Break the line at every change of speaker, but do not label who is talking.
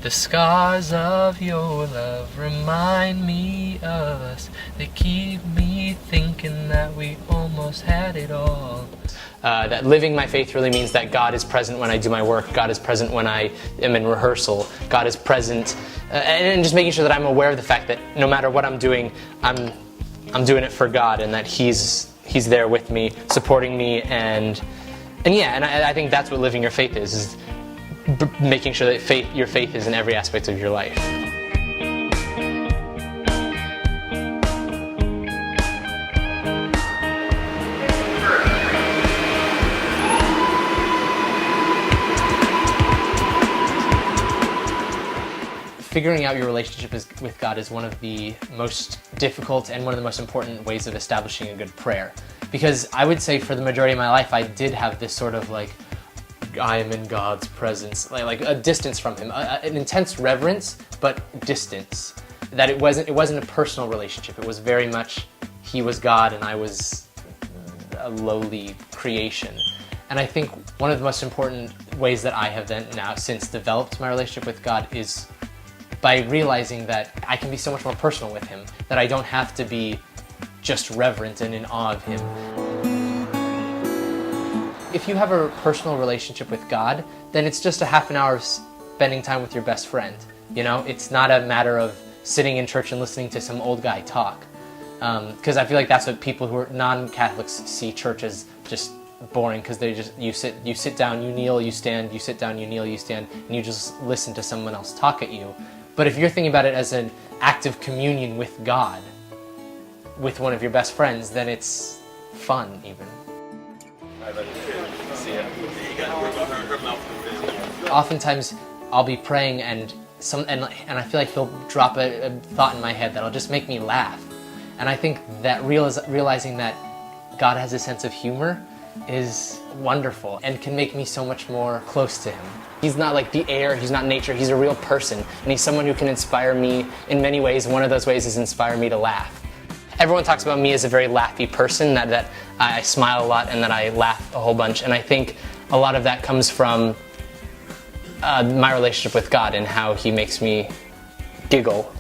The scars of your love remind me of us. They keep me thinking that we almost had it all.
That living my faith really means that God is present when I do my work. God is present when I am in rehearsal. God is present, and just making sure that I'm aware of the fact that no matter what I'm doing, I'm doing it for God, and that He's there with me, supporting me, and I think that's what living your faith is making sure that your faith is in every aspect of your life. Figuring out your relationship with God is one of the most difficult and one of the most important ways of establishing a good prayer. Because I would say for the majority of my life, I did have this sort of like, I am in God's presence, like a distance from Him, an intense reverence, but distance. That it wasn't a personal relationship. It was very much He was God and I was a lowly creation. And I think one of the most important ways that I have then now since developed my relationship with God is by realizing that I can be so much more personal with Him, that I don't have to be just reverent and in awe of Him. If you have a personal relationship with God, then it's just a half an hour of spending time with your best friend. You know, it's not a matter of sitting in church and listening to some old guy talk. Because I feel like that's what people who are non-Catholics see church as just boring, because they just you sit down, you kneel, you stand, you sit down, you kneel, you stand, and you just listen to someone else talk at you. But if you're thinking about it as an act of communion with God, with one of your best friends, then it's fun even. Oftentimes I'll be praying and I feel like He'll drop a thought in my head that'll just make me laugh. And I think that realizing that God has a sense of humor is wonderful and can make me so much more close to Him. He's not like the air, He's not nature, He's a real person, and He's someone who can inspire me in many ways. One of those ways is inspire me to laugh. Everyone talks about me as a very laughy person, that I smile a lot and that I laugh a whole bunch, and I think a lot of that comes from my relationship with God and how He makes me giggle